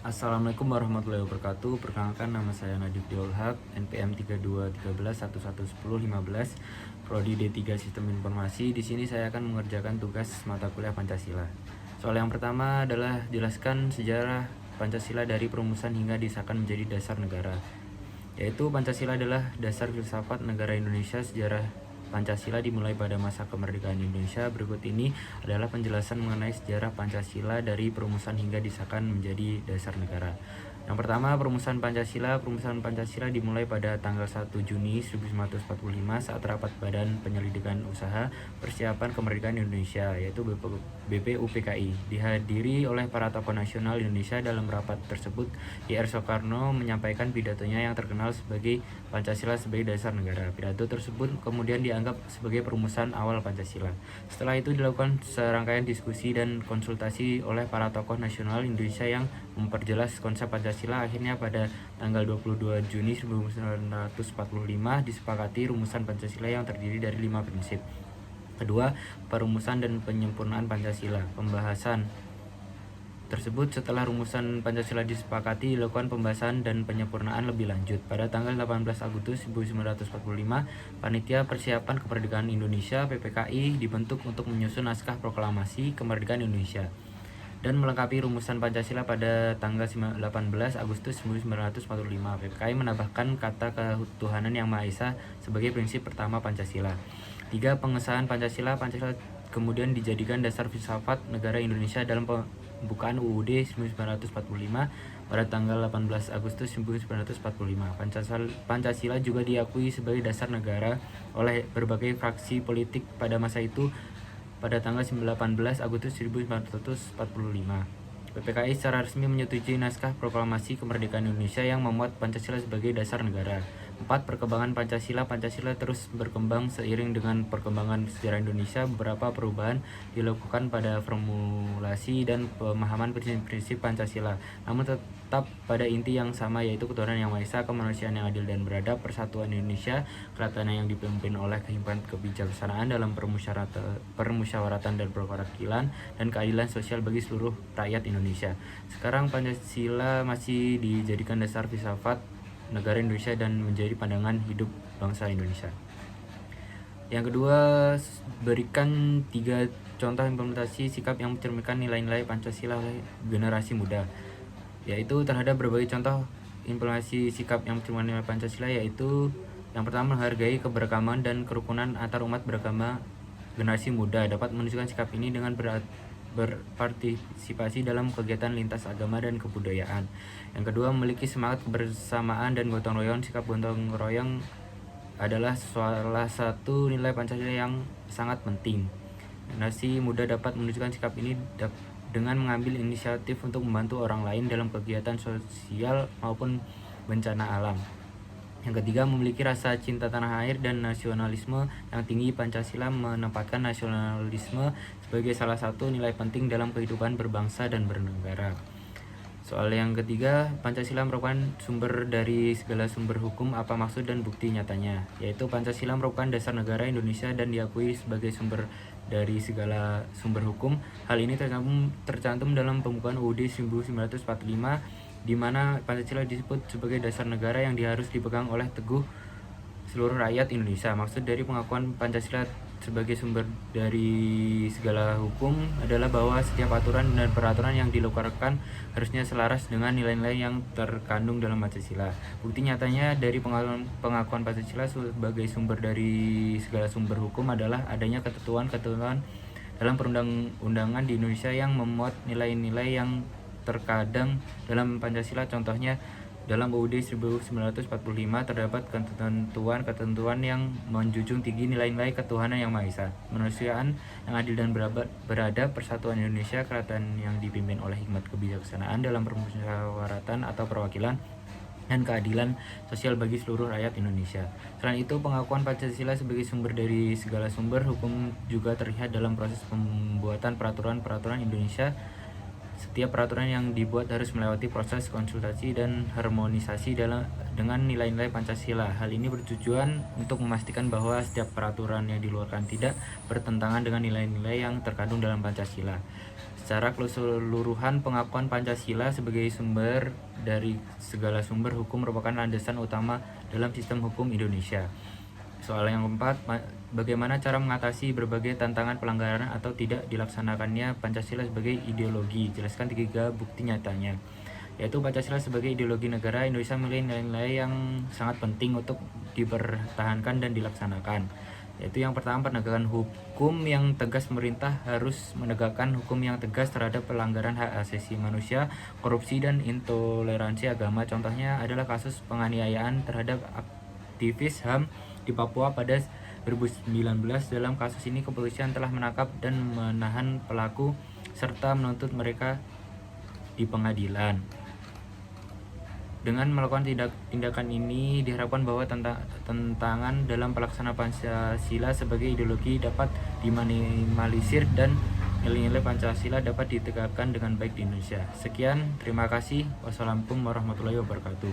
Assalamualaikum warahmatullahi wabarakatuh. Perkenalkan, nama saya Nadib Diolhak, NPM 3213111015, Prodi D3 Sistem Informasi. Di sini saya akan mengerjakan tugas mata kuliah Pancasila. Soal yang pertama adalah jelaskan sejarah Pancasila dari perumusan hingga disahkan menjadi dasar negara. Yaitu Pancasila adalah dasar filsafat negara Indonesia. Sejarah Pancasila dimulai pada masa kemerdekaan Indonesia. Berikut ini adalah penjelasan mengenai sejarah Pancasila dari perumusan hingga disahkan menjadi dasar negara. Yang pertama, perumusan Pancasila. Perumusan Pancasila dimulai pada tanggal 1 Juni 1945 saat rapat Badan Penyelidikan Usaha Persiapan Kemerdekaan Indonesia, yaitu BPUPKI. Dihadiri oleh para tokoh nasional Indonesia. Dalam rapat tersebut, I.R. Soekarno menyampaikan pidatonya yang terkenal sebagai Pancasila sebagai dasar negara. Pidato tersebut kemudian dianggap sebagai perumusan awal Pancasila. Setelah itu dilakukan serangkaian diskusi dan konsultasi oleh para tokoh nasional Indonesia yang memperjelas konsep Pancasila. Akhirnya pada tanggal 22 Juni 1945 disepakati rumusan Pancasila yang terdiri dari 5 prinsip. Kedua, perumusan dan penyempurnaan Pancasila. Pembahasan tersebut setelah rumusan Pancasila disepakati, dilakukan pembahasan dan penyempurnaan lebih lanjut. Pada tanggal 18 Agustus 1945, Panitia Persiapan Kemerdekaan Indonesia (PPKI) dibentuk untuk menyusun naskah proklamasi kemerdekaan Indonesia dan melengkapi rumusan Pancasila. Pada tanggal 18 Agustus 1945, PPKI menambahkan kata ketuhanan yang Maha Esa sebagai prinsip pertama Pancasila. 3. Pengesahan Pancasila. Pancasila kemudian dijadikan dasar filsafat negara Indonesia dalam pembukaan UUD 1945 pada tanggal 18 Agustus 1945. Pancasila juga diakui sebagai dasar negara oleh berbagai fraksi politik pada masa itu pada tanggal 18 Agustus 1945. PPKI secara resmi menyetujui naskah proklamasi kemerdekaan Indonesia yang memuat Pancasila sebagai dasar negara. 4. Perkembangan Pancasila. Pancasila terus berkembang seiring dengan perkembangan sejarah Indonesia. Beberapa perubahan dilakukan pada formulasi dan pemahaman prinsip-prinsip Pancasila, namun tetap pada inti yang sama, yaitu ketuhanan yang Maha Esa, kemanusiaan yang adil dan beradab, persatuan Indonesia, kerajaan yang dipimpin oleh kehimpunan kebijaksanaan dalam permusyawaratan dan perwakilan, dan keadilan sosial bagi seluruh rakyat Indonesia. Sekarang Pancasila masih dijadikan dasar filsafat negara Indonesia dan menjadi pandangan hidup bangsa Indonesia. Yang kedua, berikan 3 contoh implementasi sikap yang mencerminkan nilai-nilai Pancasila oleh generasi muda, yaitu terhadap berbagai contoh implementasi sikap yang mencerminkan nilai Pancasila, yaitu yang pertama, menghargai keberagaman dan kerukunan antar umat beragama. Generasi muda dapat menunjukkan sikap ini dengan berpartisipasi dalam kegiatan lintas agama dan kebudayaan. Yang kedua, memiliki semangat kebersamaan dan gotong royong. Sikap gotong royong adalah salah satu nilai Pancasila yang sangat penting. Generasi muda dapat menunjukkan sikap ini dengan mengambil inisiatif untuk membantu orang lain dalam kegiatan sosial maupun bencana alam. Yang ketiga, memiliki rasa cinta tanah air dan nasionalisme yang tinggi. Pancasila menempatkan nasionalisme sebagai salah satu nilai penting dalam kehidupan berbangsa dan bernegara. Soal yang ketiga, Pancasila merupakan sumber dari segala sumber hukum. Apa maksud dan bukti nyatanya? Yaitu Pancasila merupakan dasar negara Indonesia dan diakui sebagai sumber dari segala sumber hukum. Hal ini tercantum dalam pembukaan UUD 1945, di mana Pancasila disebut sebagai dasar negara yang harus dipegang oleh teguh seluruh rakyat Indonesia. Maksud dari pengakuan Pancasila sebagai sumber dari segala hukum adalah bahwa setiap aturan dan peraturan yang dikeluarkan harusnya selaras dengan nilai-nilai yang terkandung dalam Pancasila. Bukti nyatanya dari pengakuan Pancasila sebagai sumber dari segala sumber hukum adalah adanya ketentuan-ketentuan dalam perundang-undangan di Indonesia yang memuat nilai-nilai yang terkadang dalam Pancasila. Contohnya, dalam UUD 1945 terdapat ketentuan-ketentuan yang menjunjung tinggi nilai-nilai ketuhanan yang Maha Esa, kemanusiaan yang adil dan beradab, persatuan Indonesia, kerajaan yang dipimpin oleh hikmat kebijaksanaan dalam permusyawaratan atau perwakilan, dan keadilan sosial bagi seluruh rakyat Indonesia. Selain itu, pengakuan Pancasila sebagai sumber dari segala sumber hukum juga terlihat dalam proses pembuatan peraturan-peraturan Indonesia. Setiap peraturan yang dibuat harus melewati proses konsultasi dan harmonisasi dengan nilai-nilai Pancasila. Hal ini bertujuan untuk memastikan bahwa setiap peraturan yang dikeluarkan tidak bertentangan dengan nilai-nilai yang terkandung dalam Pancasila. Secara keseluruhan, pengakuan Pancasila sebagai sumber dari segala sumber hukum merupakan landasan utama dalam sistem hukum Indonesia. Soal yang keempat, bagaimana cara mengatasi berbagai tantangan pelanggaran atau tidak dilaksanakannya Pancasila sebagai ideologi? Jelaskan 3 bukti nyatanya. Yaitu Pancasila sebagai ideologi negara, Indonesia memiliki nilai-nilai yang sangat penting untuk dipertahankan dan dilaksanakan. Yaitu yang pertama, penegakan hukum yang tegas. Pemerintah harus menegakkan hukum yang tegas terhadap pelanggaran hak asasi manusia, korupsi, dan intoleransi agama. Contohnya adalah kasus penganiayaan terhadap aktivis HAM di Papua pada 2019. Dalam kasus ini kepolisian telah menangkap dan menahan pelaku serta menuntut mereka di pengadilan. Dengan melakukan tindakan ini diharapkan bahwa tantangan dalam pelaksanaan Pancasila sebagai ideologi dapat diminimalisir dan nilai-nilai Pancasila dapat ditegakkan dengan baik di Indonesia. Sekian, terima kasih. Wassalamualaikum warahmatullahi wabarakatuh.